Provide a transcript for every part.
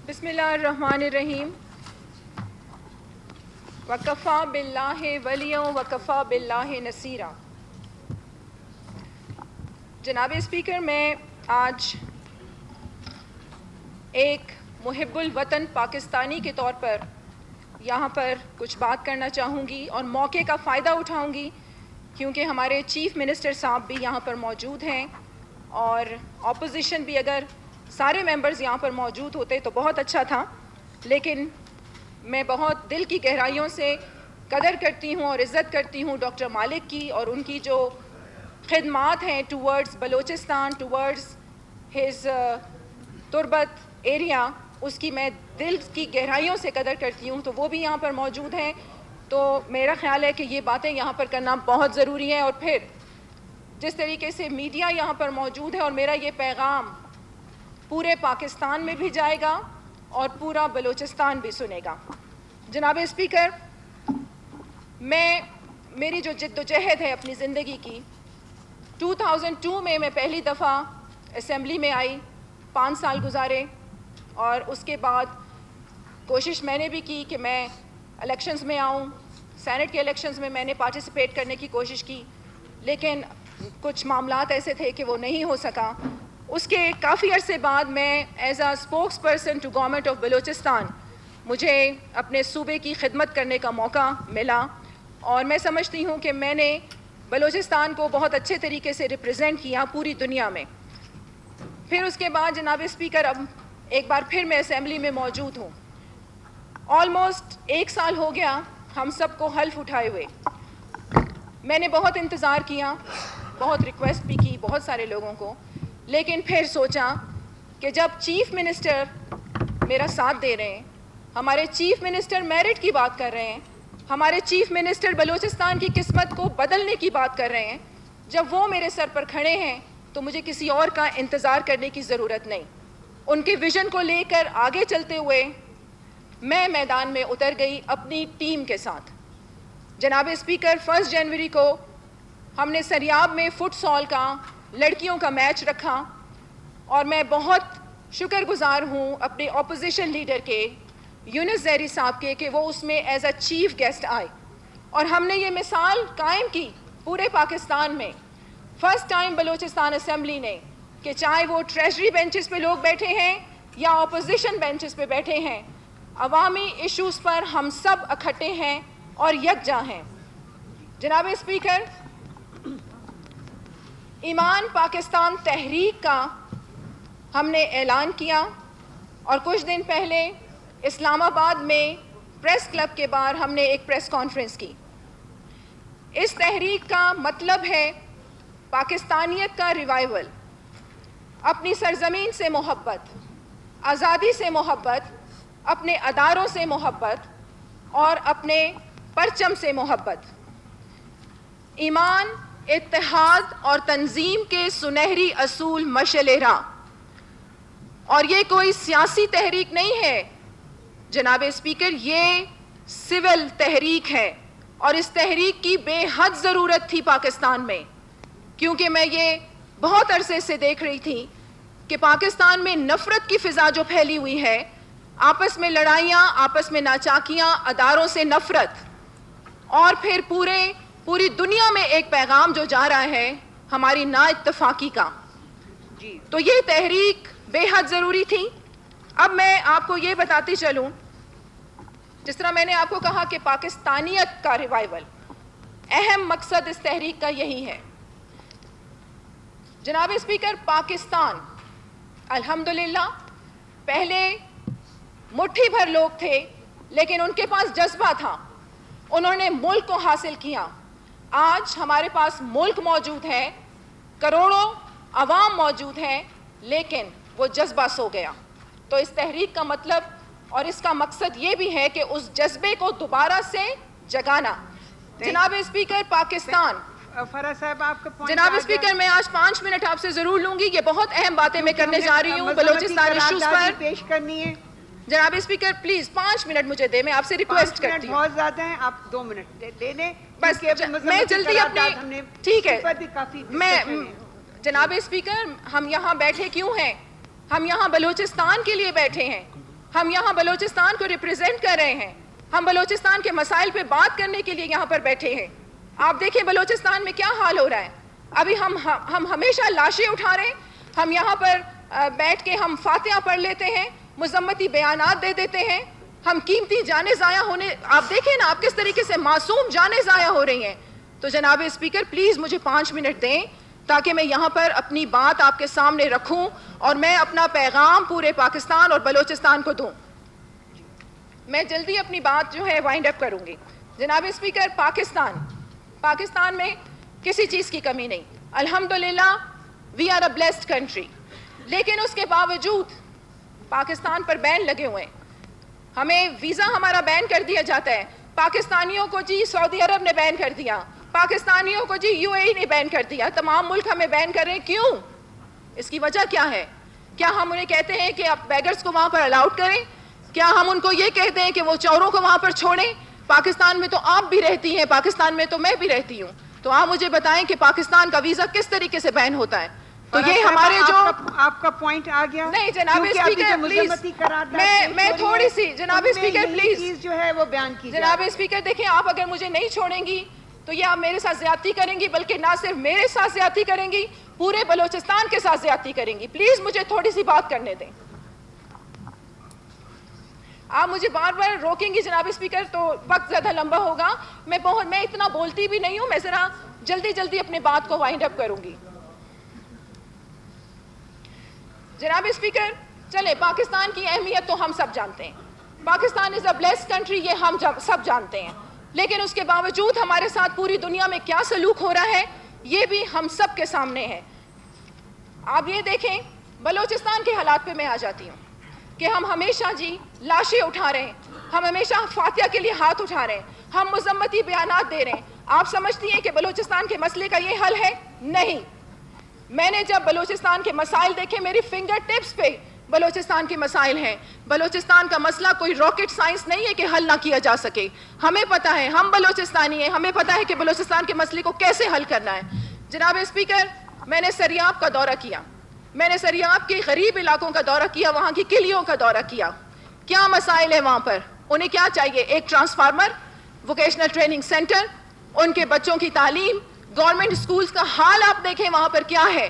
بسم اللہ الرحمن الرحیم. وکفا باللہ ولیٰ وکفا باللہ نصیرا. جناب اسپیکر، میں آج ایک محب الوطن پاکستانی کے طور پر یہاں پر کچھ بات کرنا چاہوں گی اور موقع کا فائدہ اٹھاؤں گی کیونکہ ہمارے چیف منسٹر صاحب بھی یہاں پر موجود ہیں اور اپوزیشن بھی اگر سارے ممبرز یہاں پر موجود ہوتے تو بہت اچھا تھا، لیکن میں بہت دل کی گہرائیوں سے قدر کرتی ہوں اور عزت کرتی ہوں ڈاکٹر مالک کی اور ان کی جو خدمات ہیں ٹورڈز بلوچستان، ٹورڈز ہز تربت ایریا، اس کی میں دل کی گہرائیوں سے قدر کرتی ہوں. تو وہ بھی یہاں پر موجود ہیں، تو میرا خیال ہے کہ یہ باتیں یہاں پر کرنا بہت ضروری ہے. اور پھر جس طریقے سے میڈیا یہاں پر موجود ہے اور میرا یہ پیغام پورے پاکستان میں بھی جائے گا اور پورا بلوچستان بھی سنے گا. جناب اسپیکر، میری جو جد و جہد ہے اپنی زندگی کی، 2002 میں پہلی دفعہ اسمبلی میں آئی، 5 سال گزارے اور اس کے بعد کوشش میں نے بھی کی کہ میں الیکشنز میں آؤں. سینٹ کے الیکشنز میں نے پارٹیسپیٹ کرنے کی کوشش کی، لیکن کچھ معاملات ایسے تھے کہ وہ نہیں ہو سکا. اس کے کافی عرصے بعد میں as a spokesperson to government of Balochistan مجھے اپنے صوبے کی خدمت کرنے کا موقع ملا اور میں سمجھتی ہوں کہ میں نے بلوچستان کو بہت اچھے طریقے سے ریپرزینٹ کیا پوری دنیا میں. پھر اس کے بعد جناب اسپیکر، اب ایک بار پھر میں اسمبلی میں موجود ہوں. آلموسٹ 1 سال ہو گیا ہم سب کو حلف اٹھائے ہوئے. میں نے بہت انتظار کیا، بہت ریکویسٹ بھی کی بہت سارے لوگوں کو، لیکن پھر سوچا کہ جب چیف منسٹر میرا ساتھ دے رہے ہیں، ہمارے چیف منسٹر میرٹ کی بات کر رہے ہیں، ہمارے چیف منسٹر بلوچستان کی قسمت کو بدلنے کی بات کر رہے ہیں، جب وہ میرے سر پر کھڑے ہیں تو مجھے کسی اور کا انتظار کرنے کی ضرورت نہیں. ان کے ویژن کو لے کر آگے چلتے ہوئے میں میدان میں اتر گئی اپنی ٹیم کے ساتھ. جناب اسپیکر، 1 جنوری کو ہم نے سریاب میں فٹ سال کا لڑکیوں کا میچ رکھا اور میں بہت شکر گزار ہوں اپنے اپوزیشن لیڈر کے یونس زہری صاحب کے کہ وہ اس میں ایز اے چیف گیسٹ آئے اور ہم نے یہ مثال قائم کی پورے پاکستان میں. فرسٹ ٹائم بلوچستان اسمبلی نے کہ چاہے وہ ٹریجری بینچز پہ لوگ بیٹھے ہیں یا اپوزیشن بینچز پہ بیٹھے ہیں، عوامی ایشوز پر ہم سب اکٹھے ہیں اور یکجا ہیں. جناب اسپیکر، ایمان پاکستان تحریک کا ہم نے اعلان کیا اور کچھ دن پہلے اسلام آباد میں پریس کلب کے باہر ہم نے ایک پریس کانفرنس کی. اس تحریک کا مطلب ہے پاکستانیت کا ریوائول، اپنی سرزمین سے محبت، آزادی سے محبت، اپنے اداروں سے محبت اور اپنے پرچم سے محبت. ایمان، اتحاد اور تنظیم کے سنہری اصول مشعل راہ. اور یہ کوئی سیاسی تحریک نہیں ہے جناب اسپیکر، یہ سول تحریک ہے اور اس تحریک کی بے حد ضرورت تھی پاکستان میں، کیونکہ میں یہ بہت عرصے سے دیکھ رہی تھی کہ پاکستان میں نفرت کی فضا جو پھیلی ہوئی ہے، آپس میں لڑائیاں، آپس میں ناچاکیاں، اداروں سے نفرت، اور پھر پوری دنیا میں ایک پیغام جو جا رہا ہے ہماری نا اتفاقی کا. تو یہ تحریک بے حد ضروری تھی. اب میں آپ کو یہ بتاتی چلوں، جس طرح میں نے آپ کو کہا کہ پاکستانیت کا ریوائول، اہم مقصد اس تحریک کا یہی ہے. جناب اسپیکر، پاکستان الحمدللہ پہلے مٹھی بھر لوگ تھے لیکن ان کے پاس جذبہ تھا، انہوں نے ملک کو حاصل کیا. آج ہمارے پاس ملک موجود ہے، کروڑوں عوام موجود ہیں، لیکن وہ جذبہ سو گیا. تو اس تحریک کا مطلب اور اس کا مقصد یہ بھی ہے کہ اس جذبے کو دوبارہ سے جگانا. جناب اسپیکر، پاکستان، فرح صاحب آپ کا پوائنٹ جناب اسپیکر، میں آج 5 منٹ آپ سے ضرور لوں گی. یہ بہت اہم باتیں میں کرنے جا رہی ہوں بلوچستان ایشوز پر. پیش کرنی ہے. جناب اسپیکر پلیز 5 منٹ مجھے دیں، میں آپ سے ریکویسٹ کرتی ہوں. بہت زیادہ ہیں، آپ 2 منٹ لے لیں. بس میں جلدی اپنی، ٹھیک ہے. میں جناب اسپیکر، ہم یہاں بیٹھے کیوں ہیں؟ ہم یہاں بلوچستان کے لیے بیٹھے ہیں. ہم یہاں بلوچستان کو ریپرزینٹ کر رہے ہیں. ہم بلوچستان کے مسائل پہ بات کرنے کے لیے یہاں پر بیٹھے ہیں. آپ دیکھیں بلوچستان میں کیا حال ہو رہا ہے. ابھی ہم ہمیشہ لاشیں اٹھا رہے ہیں. ہم یہاں پر بیٹھ کے ہم فاتحہ پڑھ لیتے ہیں, مذمتی بیانات دے دیتے ہیں. ہم قیمتی جانیں ضائع ہونے, آپ دیکھیں نا آپ کس طریقے سے معصوم جانیں ضائع ہو رہی ہیں. تو جناب اسپیکر پلیز مجھے 5 منٹ دیں تاکہ میں یہاں پر اپنی بات آپ کے سامنے رکھوں اور میں اپنا پیغام پورے پاکستان اور بلوچستان کو دوں. میں جلدی اپنی بات جو ہے وائنڈ اپ کروں گی. جناب اسپیکر, پاکستان میں کسی چیز کی کمی نہیں. الحمدللہ we are a blessed country. لیکن اس کے باوجود پاکستان پر بین لگے ہوئے ہیں. ہمیں ویزا ہمارا بین کر دیا جاتا ہے. پاکستانیوں کو جی سعودی عرب نے بین کر دیا, پاکستانیوں کو جی UAE نے بین کر دیا. تمام ملک ہمیں بین کر رہے ہیں. کیوں؟ اس کی وجہ کیا ہے؟ کیا ہم انہیں کہتے ہیں کہ آپ بیگرز کو وہاں پر الاؤڈ کریں؟ کیا ہم ان کو یہ کہتے ہیں کہ وہ چوروں کو وہاں پر چھوڑیں؟ پاکستان میں تو آپ بھی رہتی ہیں, پاکستان میں تو میں بھی رہتی ہوں. تو آپ مجھے بتائیں کہ پاکستان کا ویزا کس طریقے سے بین ہوتا ہے؟ تو یہ ہمارے جو آپ کا پوائنٹ آ گیا. نہیں جناب اسپیکر پلیز, میں تھوڑی سی جناب اسپیکر پلیز جو ہے وہ بیان کی. جناب اسپیکر دیکھیں, آپ اگر مجھے نہیں چھوڑیں گی تو یہ آپ میرے ساتھ زیادتی کریں گی, بلکہ نہ صرف میرے ساتھ زیادتی کریں گی, پورے بلوچستان کے ساتھ زیادتی کریں گی. پلیز مجھے تھوڑی سی بات کرنے دیں. آپ مجھے بار بار روکیں گی جناب اسپیکر تو وقت زیادہ لمبا ہوگا. میں اتنا بولتی بھی نہیں ہوں. میں ذرا جلدی اپنی بات کو وائنڈ اپ کروں گی. جناب اسپیکر, چلے پاکستان کی اہمیت تو ہم سب جانتے ہیں. پاکستان از اے بلیسڈ کنٹری, یہ ہم سب جانتے ہیں. لیکن اس کے باوجود ہمارے ساتھ پوری دنیا میں کیا سلوک ہو رہا ہے یہ بھی ہم سب کے سامنے ہے. آپ یہ دیکھیں, بلوچستان کے حالات پہ میں آ جاتی ہوں کہ ہم ہمیشہ جی لاشیں اٹھا رہے ہیں, ہم ہمیشہ فاتحہ کے لیے ہاتھ اٹھا رہے ہیں, ہم مذمتی بیانات دے رہے ہیں. آپ سمجھتی ہیں کہ بلوچستان کے مسئلے کا یہ حل ہے؟ نہیں. میں نے جب بلوچستان کے مسائل دیکھے, میری فنگر ٹپس پہ بلوچستان کے مسائل ہیں. بلوچستان کا مسئلہ کوئی راکٹ سائنس نہیں ہے کہ حل نہ کیا جا سکے. ہمیں پتہ ہے, ہم بلوچستانی ہیں, ہمیں پتہ ہے کہ بلوچستان کے مسئلے کو کیسے حل کرنا ہے. جناب اسپیکر, میں نے سریاب کا دورہ کیا, میں نے سریاب کے غریب علاقوں کا دورہ کیا, وہاں کی کلیوں کا دورہ کیا. کیا مسائل ہیں وہاں پر؟ انہیں کیا چاہیے؟ ایک ٹرانسفارمر, ووکیشنل ٹریننگ سینٹر, ان کے بچوں کی تعلیم, گورنمنٹ سکولز کا حال آپ دیکھیں وہاں پر کیا ہے.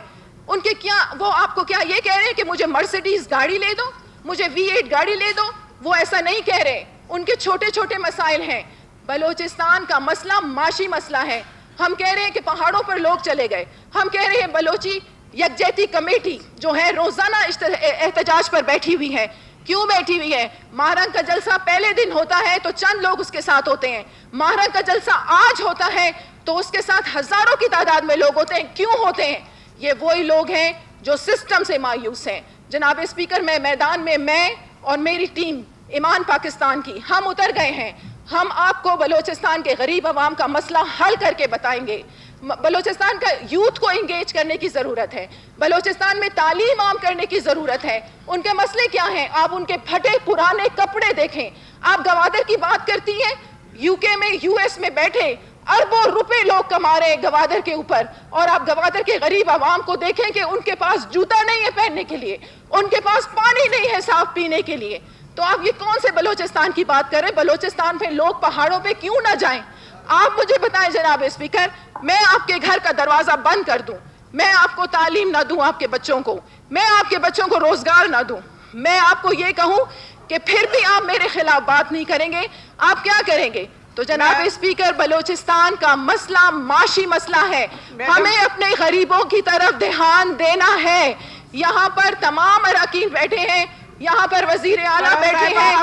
ان کے کیا, وہ آپ کو کیا یہ کہہ رہے ہیں کہ مجھے مرسیڈیز گاڑی لے دو, مجھے V8 گاڑی لے دو؟ وہ ایسا نہیں کہہ رہے. ان کے چھوٹے چھوٹے مسائل ہیں. بلوچستان کا مسئلہ معاشی مسئلہ ہے. ہم کہہ رہے ہیں کہ پہاڑوں پر لوگ چلے گئے. ہم کہہ رہے ہیں بلوچی یکجہتی کمیٹی جو ہے روزانہ احتجاج پر بیٹھی ہوئی ہے. کیوں بیٹھی ہوئی ہے؟ ماہرنگ کا جلسہ پہلے دن ہوتا ہے تو چند لوگ اس کے ساتھ ہوتے ہیں. ماہرنگ کا جلسہ آج ہوتا ہے تو اس کے ساتھ ہزاروں کی تعداد میں لوگ ہوتے ہیں. کیوں ہوتے ہیں؟ یہ وہی لوگ ہیں جو سسٹم سے مایوس ہیں. جناب اسپیکر, میں میدان میں اور میری ٹیم ایمان پاکستان کی, ہم اتر گئے ہیں. ہم آپ کو بلوچستان کے غریب عوام کا مسئلہ حل کر کے بتائیں گے. بلوچستان کا یوتھ کو انگیج کرنے کی ضرورت ہے. بلوچستان میں تعلیم عام کرنے کی ضرورت ہے. ان کے مسئلے کیا ہیں؟ آپ ان کے پھٹے پرانے کپڑے دیکھیں. آپ گوادر کی بات کرتی ہیں, UK میں US میں بیٹھے اربوں روپے لوگ کما رہے ہیں گوادر کے اوپر, اور آپ گوادر کے غریب عوام کو دیکھیں کہ ان کے پاس جوتا نہیں ہے پہننے کے لیے, ان کے پاس پانی نہیں ہے صاف پینے کے لیے. تو آپ یہ کون سے بلوچستان کی بات کر رہے ہیں؟ بلوچستان پہ لوگ پہاڑوں پہ کیوں نہ جائیں؟ آپ مجھے بتائیں جناب اسپیکر, میں آپ کے گھر کا دروازہ بند کر دوں, میں آپ کو تعلیم نہ دوں, آپ کے بچوں کو, میں آپ کے بچوں کو روزگار نہ دوں, میں آپ کو یہ کہوں کہ پھر بھی آپ میرے خلاف بات نہیں کریں گے, آپ کیا کریں گے؟ تو جناب اسپیکر, بلوچستان کا مسئلہ معاشی مسئلہ ہے. ہمیں اپنے غریبوں کی طرف دھیان دینا ہے. یہاں پر تمام اراکین بیٹھے ہیں, یہاں پر وزیر اعلیٰ بیٹھے ہیں.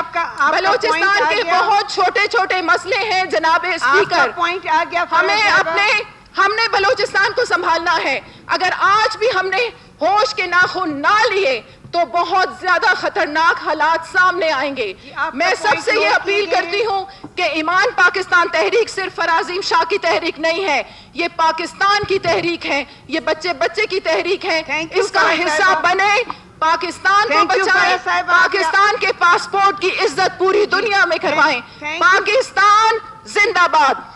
بلوچستان کے بہت چھوٹے چھوٹے مسئلے ہیں جناب اسپیکر. ہم نے بلوچستان کو سنبھالنا ہے. اگر آج بھی ہم نے ہوش کے ناخن نہ لیے تو بہت زیادہ خطرناک حالات سامنے آئیں گے. میں سب سے یہ اپیل کرتی ہوں کہ ایمان پاکستان تحریک صرف فرازیم شاہ کی تحریک نہیں ہے, یہ پاکستان کی تحریک ہے, یہ بچے بچے کی تحریک ہے. اس کا حصہ بنے, پاکستان کو بچائیں, پاکستان کے پاسپورٹ کی عزت پوری دنیا میں کروائیں. پاکستان زندہ باد.